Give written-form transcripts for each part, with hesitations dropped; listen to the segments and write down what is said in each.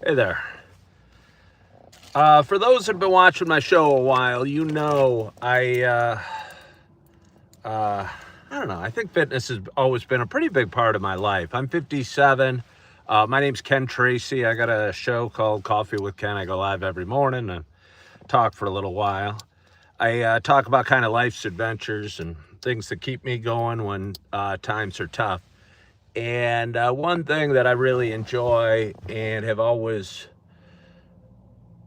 Hey there. For those that have been watching my show a while, you know uh, I don't know. I think fitness has always been a pretty big part of my life. I'm 57. My name's Ken Tracy. I got a show called Coffee with Ken. I go live every morning and talk for a little while. I talk about kind of life's adventures and things that keep me going when times are tough. And one thing that I really enjoy and have always,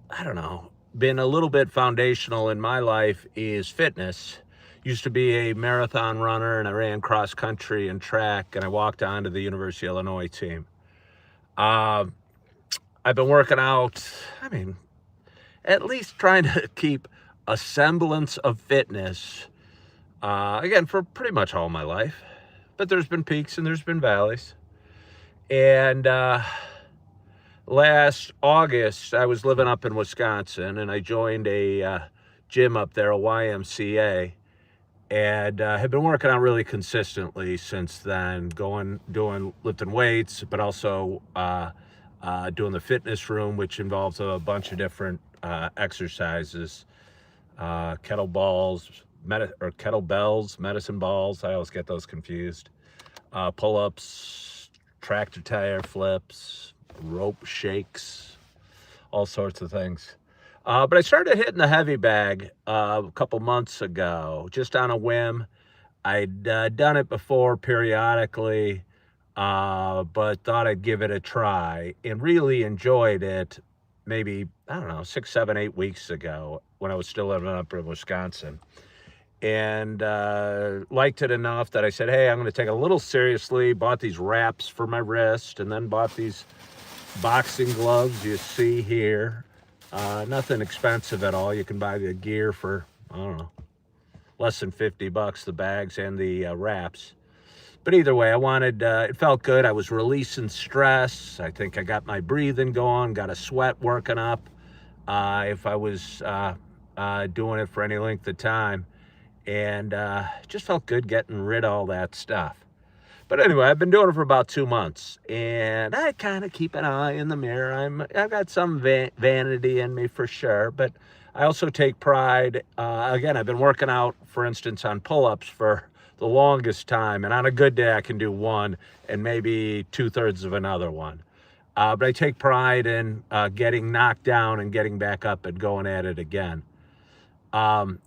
I don't know, been a little bit foundational in my life is fitness. Used to be a marathon runner and I ran cross country and track and I walked on to the University of Illinois team. Uh, I've been working out, I mean, at least trying to keep a semblance of fitness, again, for pretty much all my life. But there's been peaks and there's been valleys. And last August, I was living up in Wisconsin and I joined a gym up there, a YMCA, and have been working out really consistently since then, doing lifting weights, but also doing the fitness room, which involves a bunch of different exercises, kettlebells, medicine balls. I always get those confused. Pull-ups, tractor tire flips, rope shakes, all sorts of things. But I started hitting the heavy bag a couple months ago, just on a whim. I'd done it before periodically, but thought I'd give it a try and really enjoyed it maybe, I don't know, 6, 7, 8 weeks ago when I was still living up in Wisconsin. And liked it enough that I said, hey, I'm going to take it a little seriously. Bought these wraps for my wrist and then bought these boxing gloves you see here. Nothing expensive at all. You can buy the gear for, I don't know, less than $50, the bags and the wraps. But either way, I wanted, it felt good. I was releasing stress. I think I got my breathing going, got a sweat working up if I was doing it for any length of time. And just felt good getting rid of all that stuff. But anyway, I've been doing it for about 2 months, and I kind of keep an eye in the mirror. I've got some vanity in me for sure, but I also take pride. Again, I've been working out, for instance, on pull-ups for the longest time, and on a good day, I can do one and maybe 2/3 of another one. But I take pride in getting knocked down and getting back up and going at it again. Um,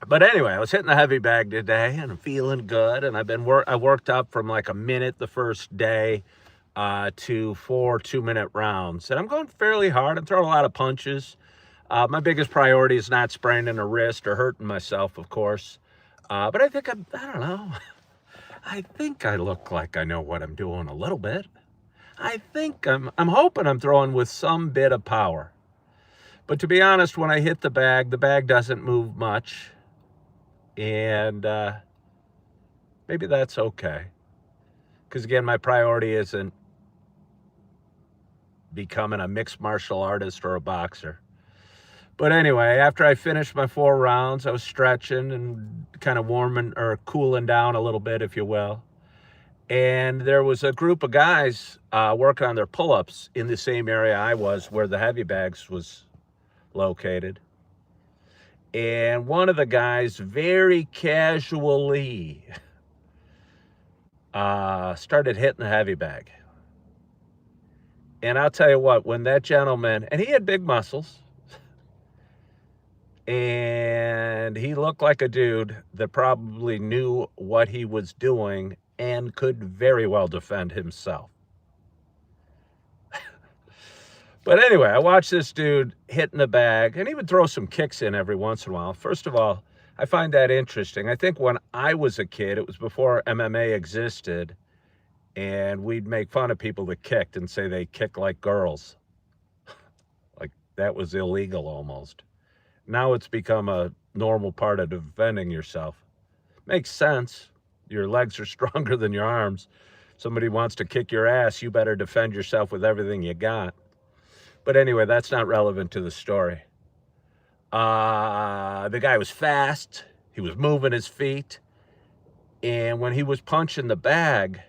but anyway, I was hitting the heavy bag today and I'm feeling good. And I worked up from like a minute the first day to 4 2-minute rounds. And I'm going fairly hard. I'm throwing a lot of punches. My biggest priority is not spraining a wrist or hurting myself, of course. But I don't know. I think I look like I know what I'm doing a little bit. I'm hoping I'm throwing with some bit of power. But to be honest, when I hit the bag doesn't move much. And maybe that's okay. Because again, my priority isn't becoming a mixed martial artist or a boxer. But anyway, after I finished my 4 rounds, I was stretching and kind of warming or cooling down a little bit, if you will. And there was a group of guys working on their pull-ups in the same area I was where the heavy bags was located. And one of the guys very casually started hitting the heavy bag. And I'll tell you what, when that gentleman, and he had big muscles, and he looked like a dude that probably knew what he was doing and could very well defend himself. But anyway, I watched this dude hitting the bag, and he would throw some kicks in every once in a while. First of all, I find that interesting. I think when I was a kid, it was before MMA existed, and we'd make fun of people that kicked and say they kick like girls. Like that was illegal almost. Now it's become a normal part of defending yourself. Makes sense. Your legs are stronger than your arms. Somebody wants to kick your ass, you better defend yourself with everything you got. But anyway, that's not relevant to the story. The guy was fast. He was moving his feet. And when he was punching the bag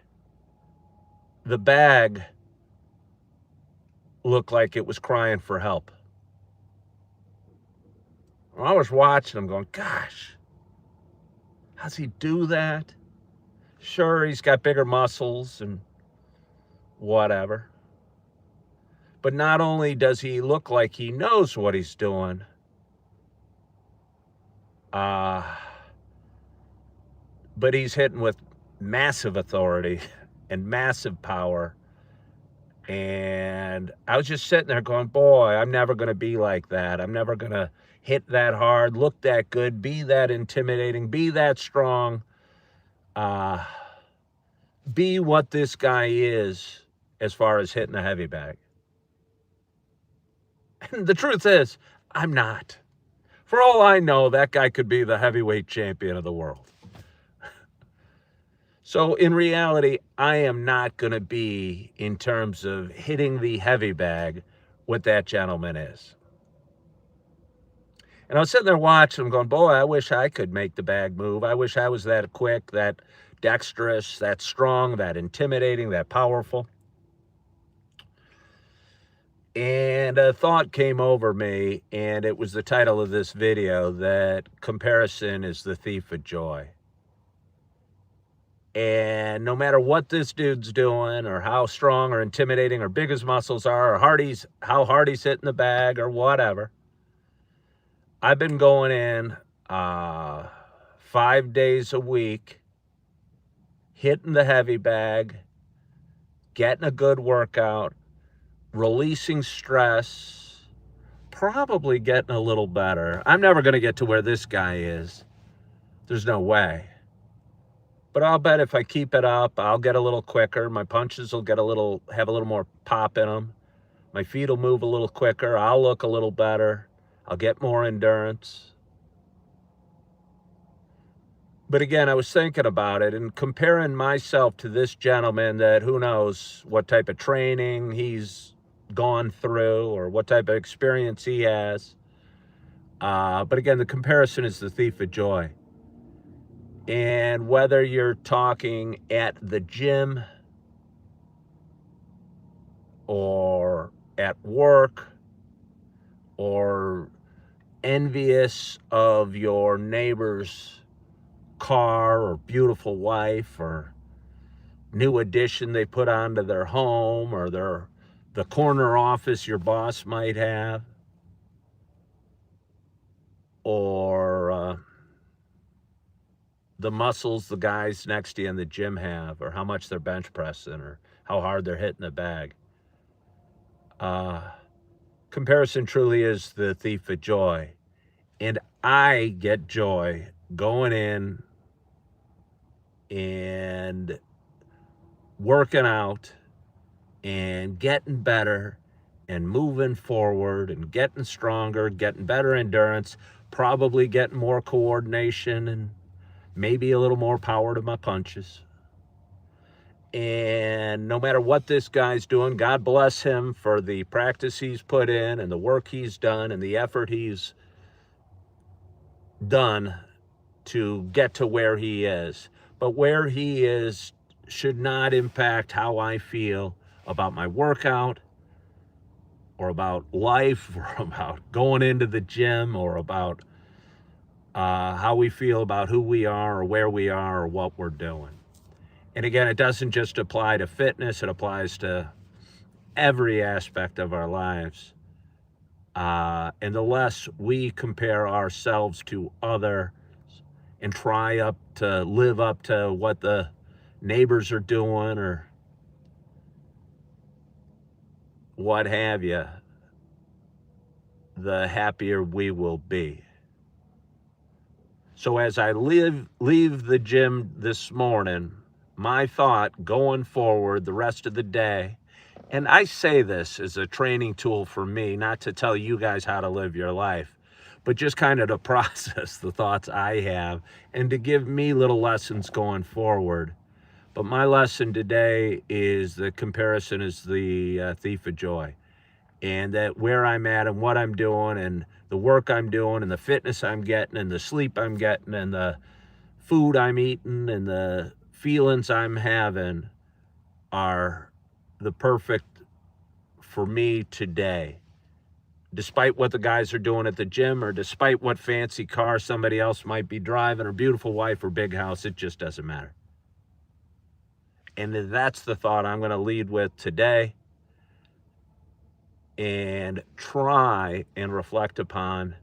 looked like it was crying for help. I was watching him going, gosh, how's he do that? Sure, he's got bigger muscles and whatever. But not only does he look like he knows what he's doing, but he's hitting with massive authority and massive power. And I was just sitting there going, boy, I'm never going to be like that. I'm never going to hit that hard, look that good, be that intimidating, be that strong, be what this guy is as far as hitting a heavy bag. And the truth is, I'm not. For all I know, that guy could be the heavyweight champion of the world. So in reality, I am not going to be, in terms of hitting the heavy bag, what that gentleman is. And I was sitting there watching him going, boy, I wish I could make the bag move. I wish I was that quick, that dexterous, that strong, that intimidating, that powerful. And a thought came over me, and it was the title of this video, that comparison is the thief of joy. And no matter what this dude's doing, or how strong or intimidating or big his muscles are, or how hard he's hitting the bag or whatever, I've been going in 5 days a week, hitting the heavy bag, getting a good workout, releasing stress, probably getting a little better. I'm never going to get to where this guy is. There's no way. But I'll bet if I keep it up, I'll get a little quicker. My punches will have a little more pop in them. My feet will move a little quicker. I'll look a little better. I'll get more endurance. But again, I was thinking about it and comparing myself to this gentleman that who knows what type of training he's gone through or what type of experience he has. But again, the comparison is the thief of joy. And whether you're talking at the gym or at work or envious of your neighbor's car or beautiful wife or new addition they put onto their home or the corner office your boss might have, or the muscles the guys next to you in the gym have, or how much they're bench pressing, or how hard they're hitting the bag. Comparison truly is the thief of joy. And I get joy going in and working out and getting better and moving forward and getting stronger, getting better endurance, probably getting more coordination and maybe a little more power to my punches. And no matter what this guy's doing, God bless him for the practice he's put in and the work he's done and the effort he's done to get to where he is. But where he is should not impact how I feel about my workout or about life or about going into the gym or about how we feel about who we are or where we are or what we're doing. And again, it doesn't just apply to fitness, it applies to every aspect of our lives. And the less we compare ourselves to others and try to live up to what the neighbors are doing or what have you, the happier we will be. So as I leave the gym this morning, my thought going forward the rest of the day, and I say this as a training tool for me, not to tell you guys how to live your life, but just kind of to process the thoughts I have and to give me little lessons going forward. But my lesson today is the comparison is the thief of joy. And that where I'm at and what I'm doing and the work I'm doing and the fitness I'm getting and the sleep I'm getting and the food I'm eating and the feelings I'm having are the perfect for me today, despite what the guys are doing at the gym or despite what fancy car somebody else might be driving or beautiful wife or big house, it just doesn't matter. And that's the thought I'm going to lead with today and try and reflect upon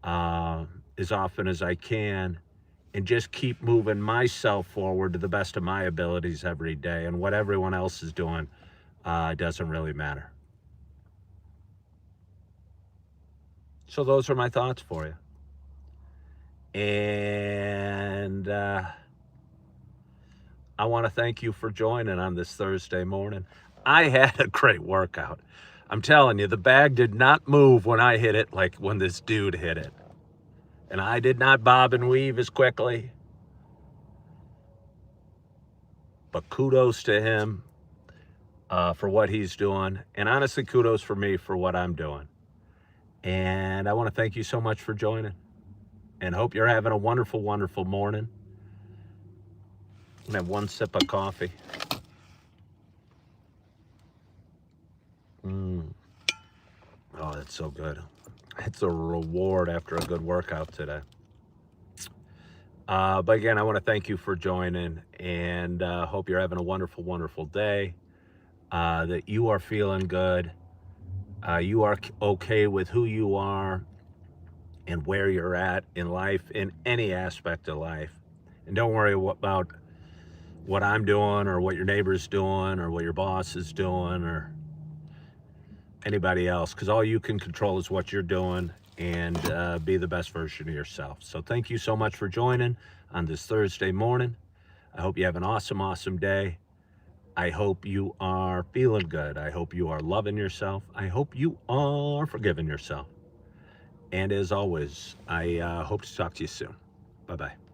as often as I can, and just keep moving myself forward to the best of my abilities every day. And what everyone else is doing doesn't really matter. So those are my thoughts for you. And I want to thank you for joining on this Thursday morning. I had a great workout. I'm telling you, the bag did not move when I hit it like when this dude hit it. And I did not bob and weave as quickly. But kudos to him for what he's doing. And honestly, kudos for me for what I'm doing. And I want to thank you so much for joining. And hope you're having a wonderful, wonderful morning. I'm going to have one sip of coffee. Oh, that's so good. It's a reward after a good workout today. But again, I want to thank you for joining, and hope you're having a wonderful, wonderful day, that you are feeling good, you are okay with who you are and where you're at in life, in any aspect of life. And don't worry about what I'm doing or what your neighbor's doing or what your boss is doing or anybody else, because all you can control is what you're doing, and be the best version of yourself. So thank you so much for joining on this Thursday morning. I hope you have an awesome, awesome day. I hope you are feeling good. I hope you are loving yourself. I hope you are forgiving yourself. And as always, I hope to talk to you soon. Bye-bye.